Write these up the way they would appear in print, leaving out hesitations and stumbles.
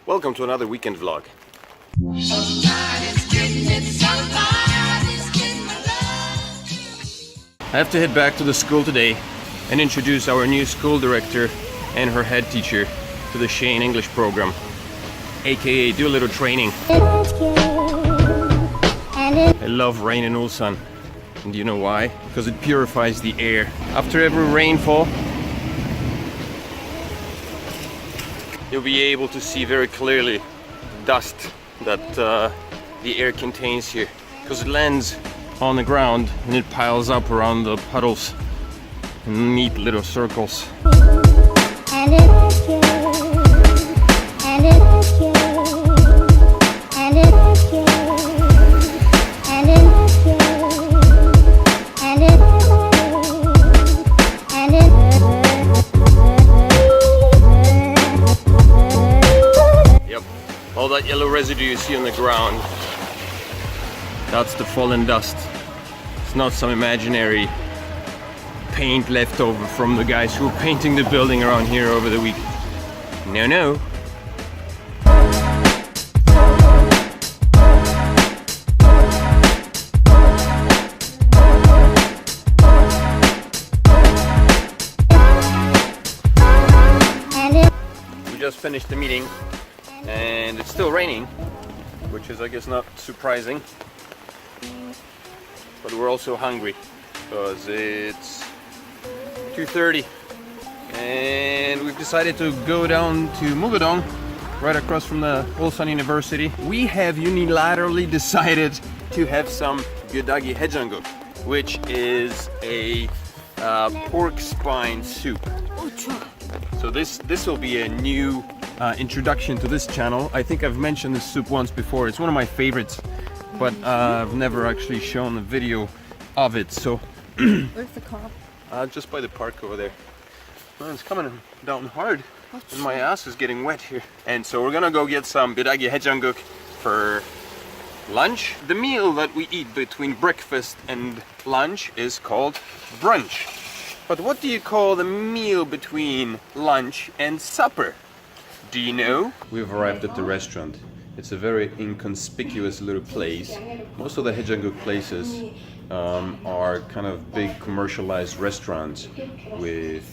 Welcome to another weekend vlog. I have to head back to the school today and introduce our new school director and her head teacher to the Shane English program, aka do a little training. I love rain in Ulsan, and do you know why? Because it purifies the air. After every rainfall, you'll be able to see very clearly the dust that the air contains here, because it lands on the ground and it piles up around the puddles in neat little circles. All that yellow residue you see on the ground, that's the fallen dust. It's not some imaginary paint left over from the guys who were painting the building around here over the week. No, no. We just finished the meeting. And it's still raining, which is, I guess, not surprising. But we're also hungry because it's 2:30 and we've decided to go down to Mugadong, right across from the Ulsan University. We have unilaterally decided to have some Byodagui haejanguk, which is a pork spine soup. So this will be a new introduction to this channel. I think I've mentioned this soup once before. It's one of my favorites, but I've never actually shown a video of it. So where's the car? Just by the park over there. Well, it's coming down hard and my ass is getting wet here. And so we're gonna go get some Byodagui haejanguk for lunch. The meal that we eat between breakfast and lunch is called brunch. But what do you call the meal between lunch and supper? Do you know? We've arrived at the restaurant. It's a very inconspicuous little place. Most of the haejanguk places are kind of big commercialized restaurants with,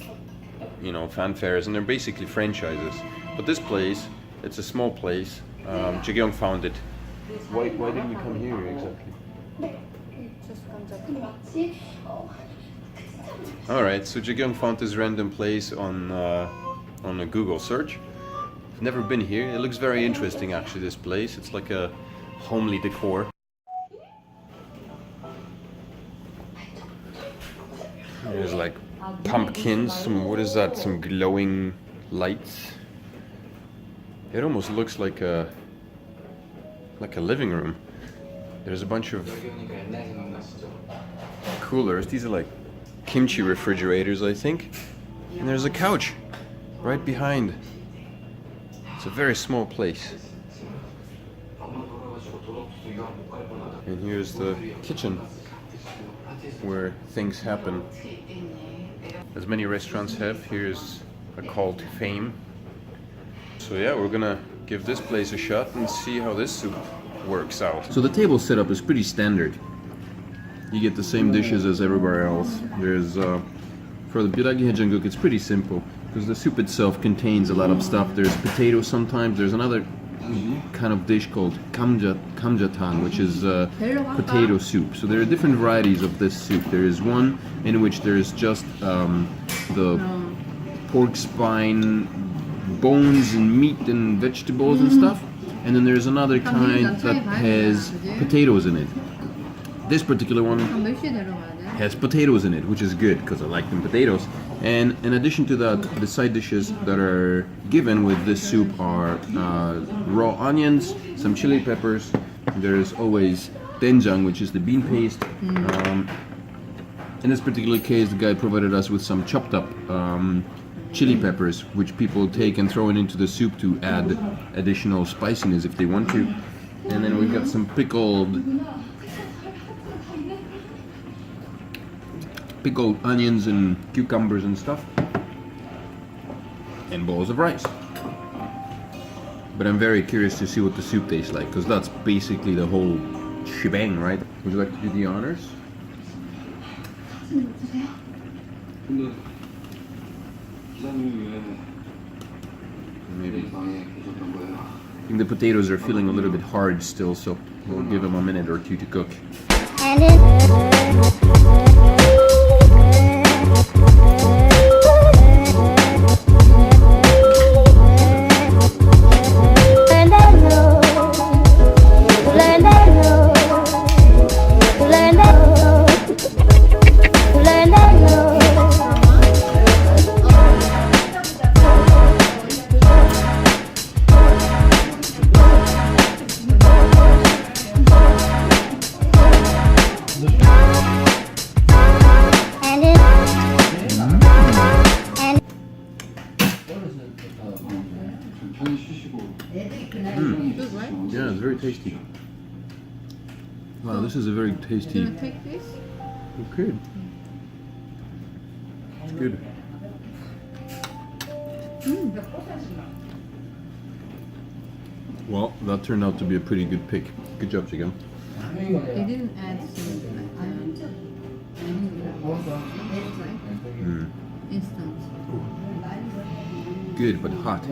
you know, fanfares, and they're basically franchises. But this place, it's a small place. Jae-kyung found it. Why did we come here exactly? Alright, so Jae-kyung found this random place on a Google search. I've never been here. It looks very interesting actually, this place. It's like a homely decor. There's like pumpkins, what is that? Some glowing lights. It almost looks like a living room. There's a bunch of coolers. These are like kimchi refrigerators, I think. And there's a couch right behind. It's a very small place. And here's the kitchen where things happen. As many restaurants have, here's a call to fame. So yeah, we're gonna give this place a shot and see how this soup works out. So the table setup is pretty standard. You get the same dishes as everywhere else. There's for the Byodagui haejanguk, it's pretty simple because the soup itself contains a lot of stuff. There's potatoes sometimes. There's another kind of dish called kamjatan, which is potato soup. So there are different varieties of this soup. There is one in which there is just the pork spine, bones and meat and vegetables and stuff. And then there's another kind that has potatoes in it. This particular one has potatoes in it, which is good because I like them potatoes. And in addition to that, the side dishes that are given with this soup are raw onions, some chili peppers. There's always doenjang, which is the bean paste. In this particular case, the guy provided us with some chopped up chili peppers, which people take and throw it into the soup to add additional spiciness if they want to. And then we've got some pickled onions and cucumbers and stuff, and bowls of rice. But I'm very curious to see what the soup tastes like, because that's basically the whole shebang, right? Would you like to do the honors? Maybe. I think the potatoes are feeling a little bit hard still, so we'll give them a minute or two to cook. Yeah, it's very tasty. Wow, this is a very tasty. You wanna take this? You could. It's good. Well, that turned out to be a pretty good pick. Good job, Chicken. They didn't add some instant. Good, but hot.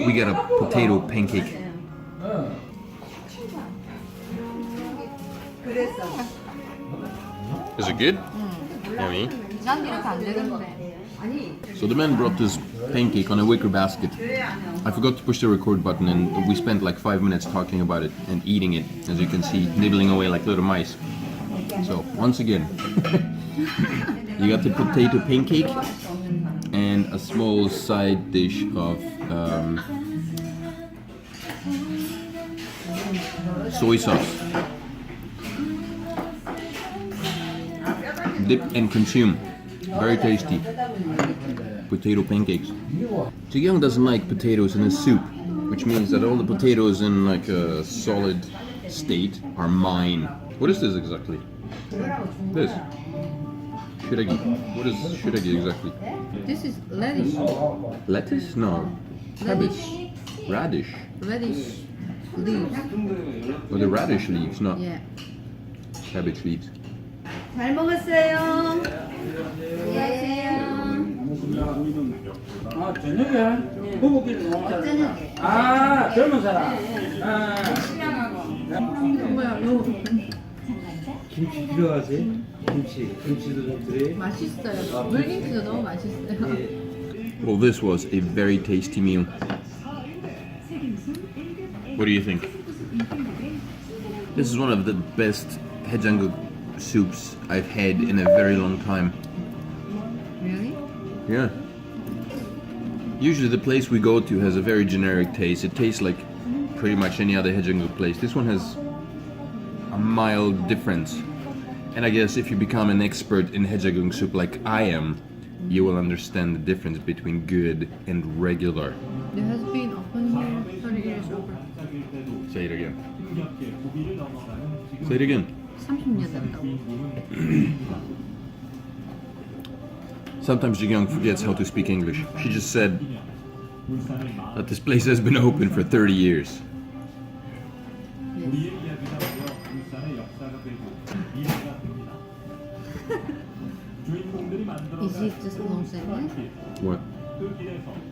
We got a potato pancake. Is it good? Yummy. 난 이렇게 안 되는데. So the man brought this pancake on a wicker basket. I forgot to push the record button, and we spent like 5 minutes talking about it and eating it, as you can see, nibbling away like little mice. So once again, you got the potato pancake and a small side dish of soy sauce. Dip and consume. Very tasty. Potato pancakes. Ji-young doesn't like potatoes in his soup, which means that all the potatoes in like a solid state are mine. What is this exactly? This. Shiragi. What is shiragi exactly? This is lettuce. Lettuce? No. Cabbage. Radish. Radish leaves. Or the radish leaves, not Yeah. cabbage leaves. 잘 먹었어요. 아 저녁에 부부끼리 먹자. 아 젊은 사람. 뭐야, 요 김치 필요하지? 김치도 좀 드려. 맛있어요. 물김치도 너무 맛있어요. Well, this was a very tasty meal. What do you think? This is one of the best haejanguk soups I've had in a very long time. Really? Yeah. Usually the place we go to has a very generic taste. It tastes like pretty much any other haejanguk place. This one has a mild difference. And I guess if you become an expert in haejanguk soup like I am, you will understand the difference between good and regular. There has been open here 30 years over. Say it again. Say it again. 30년 된다고. Sometimes Ji-young forgets how to speak English. She just said that this place has been open for 30 years. Is it just a long sentence? What?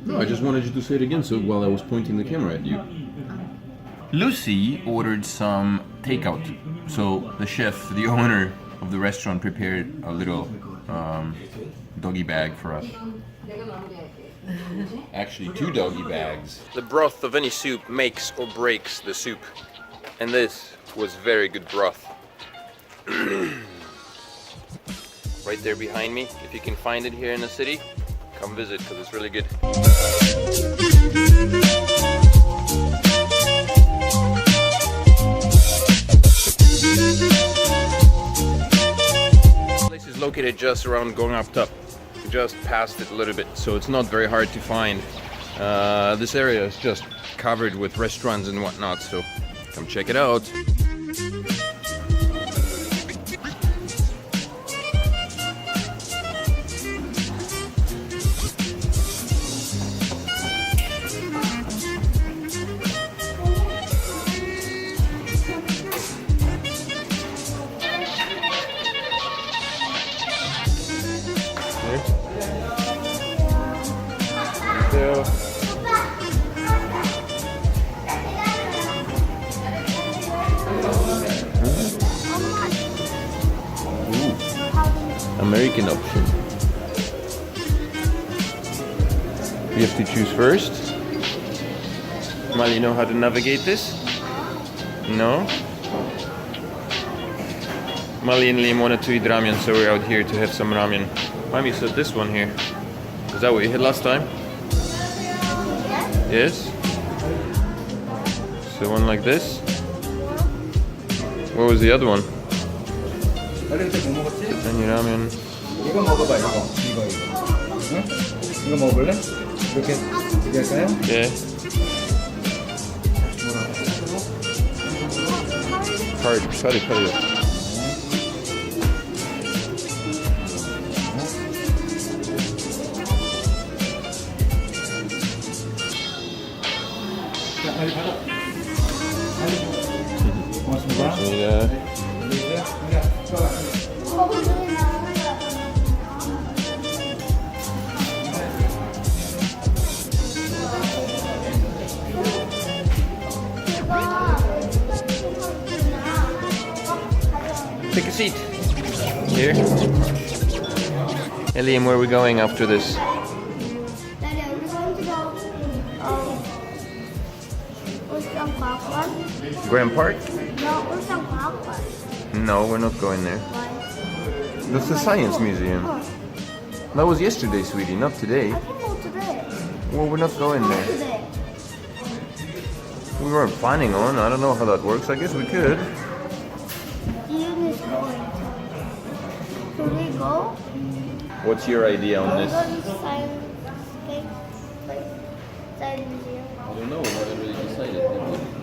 No, I just wanted you to say it again so while I was pointing the camera at you. Lucy ordered some takeout. So the chef, the owner of the restaurant, prepared a little doggy bag for us. Actually, 2 doggy bags. The broth of any soup makes or breaks the soup. And this was very good broth. Right there behind me. If you can find it here in the city, come visit because it's really good. The place is located just around going up top. Just past it a little bit, so it's not very hard to find. This area is just covered with restaurants and whatnot, so come check it out. American option. We have to choose first. Mal, you know how to navigate this? No? Mali and Liam wanted to eat ramen, so we're out here to have some ramen. Mami said this one here. Is that what you had last time? Yes? So one like this? What was the other one? 어릴 뭐 먹었지? 아니 라면. 이거 먹어봐 이거. 응? 이거 먹을래? 이렇게 할까요? 예. 파리. 자, 빨리 받아. 고맙습니다. 고맙습니다. Take a seat. Here. Liam, where are we going after this? Daddy, are we going to go Ulsan Graham Park? No, Ulsan. No, we're not going there. Why? That's the Science Museum. Oh, That was yesterday, sweetie, not today. I can go today. Well, we're not going there. Today. We weren't planning on. I don't know how that works. I guess we could. Ian is going. Should we go? What's your idea on We're this? going to science museum. I don't know. We haven't really decided.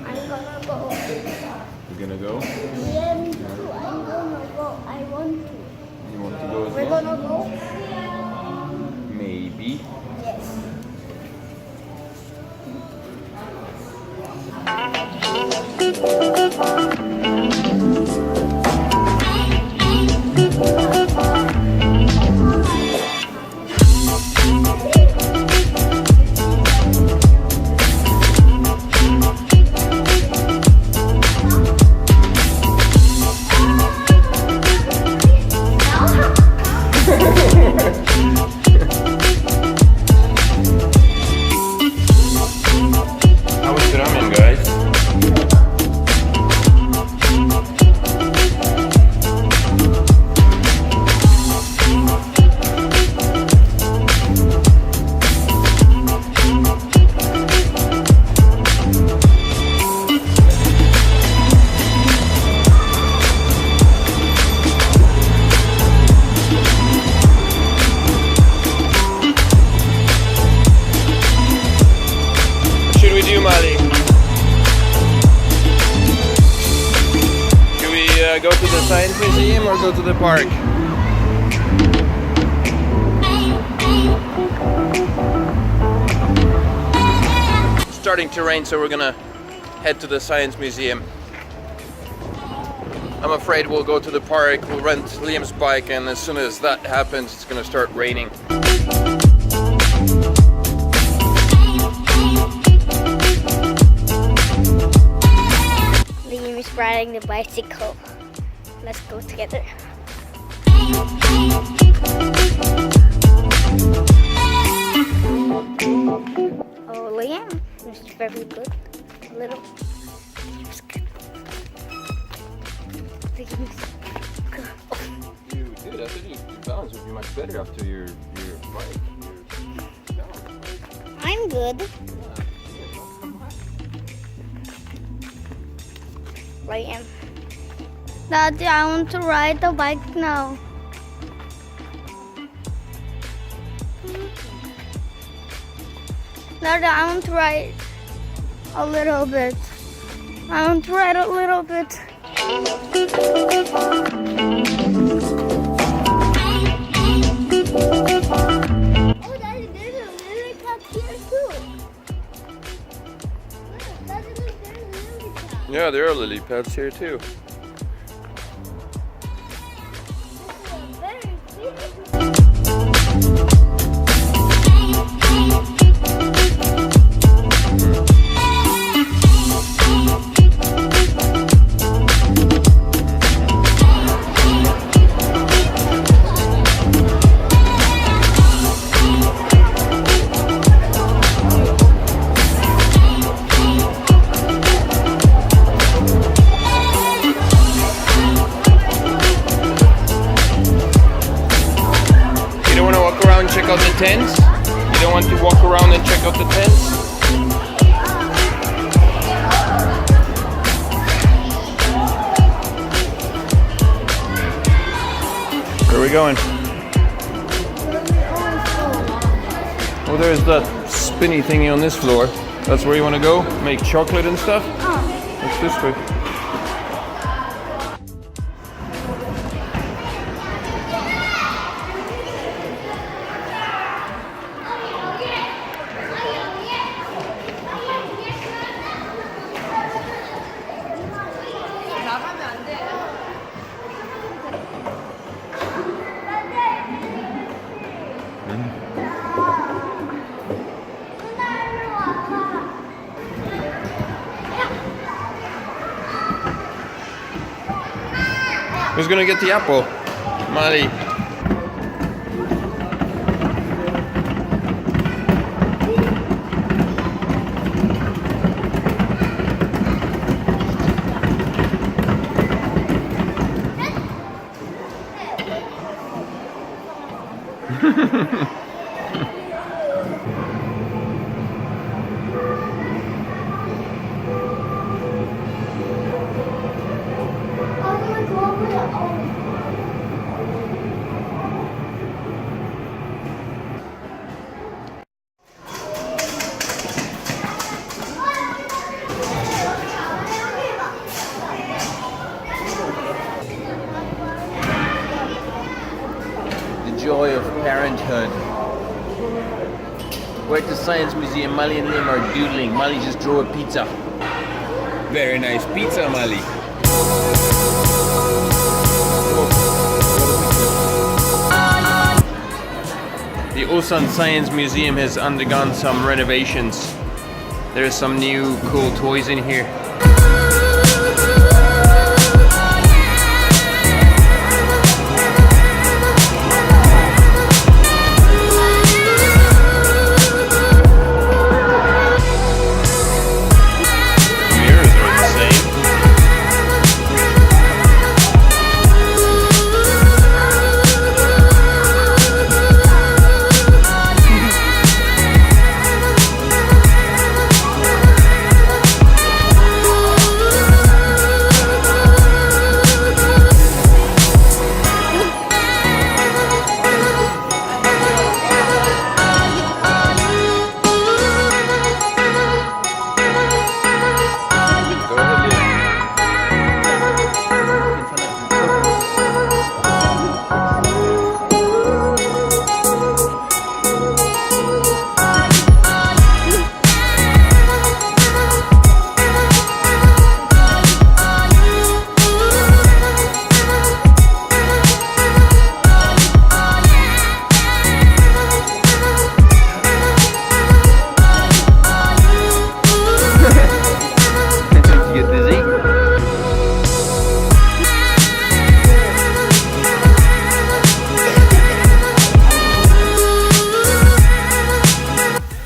I'm gonna go. We're gonna go. Yeah, me too. I'm gonna go. I want to. You want to go as We're well? gonna go. Maybe. Yes. How was the ramen, guys? What should we do, Mali? Should we go to the Science Museum or go to the park? It's starting to rain, so we're gonna head to the Science Museum. I'm afraid we'll go to the park, we'll rent Liam's bike, and as soon as that happens, it's gonna start raining. Liam is riding the bicycle. Let's go together. Oh, Liam is very good. A little. Liam's good. Liam's good. Oh, Dude, I think your balance would be much better after your bike. I'm good. Liam. Daddy, I want to ride the bike now. Daddy, I want to ride a little bit. I want to ride a little bit. Oh, Daddy, there's a lily pad here too. Look, Daddy, look, there's a lily pad. Yeah, there are lily pads here too. This is a very beautiful. tents? You don't want to walk around and check out the tents? Where are we going? Oh, there's that spinny thingy on this floor. That's where you want to go? Make chocolate and stuff? That's this way. Who's gonna get the apple? Mali. Joy of parenthood. We're at the Science Museum. Mali and Lim are doodling. Mali just drew a pizza. Very nice pizza, Mali. The Osan Science Museum has undergone some renovations. There's some new cool toys in here.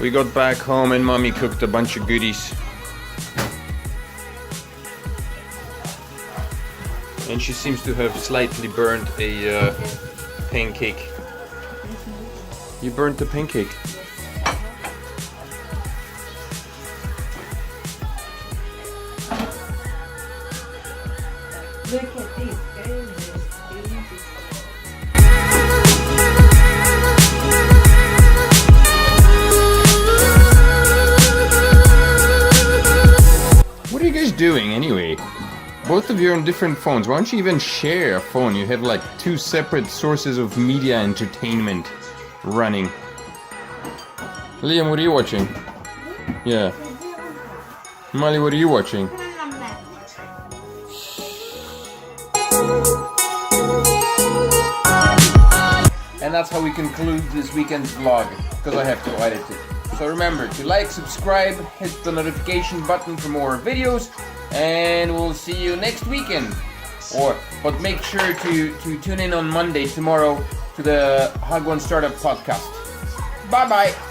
We got back home and Mommy cooked a bunch of goodies. And she seems to have slightly burnt a pancake. You burnt the pancake. Look at this. What are you guys doing anyway? Both of you are on different phones. Why don't you even share a phone? You have like two separate sources of media entertainment running. Liam, what are you watching? Yeah. Mali, what are you watching? And that's how we conclude this weekend's vlog, because I have to edit it. So remember to like, subscribe, hit the notification button for more videos, and we'll see you next weekend. But make sure to tune in on Monday, tomorrow, to the Hagwon Startup Podcast. Bye bye!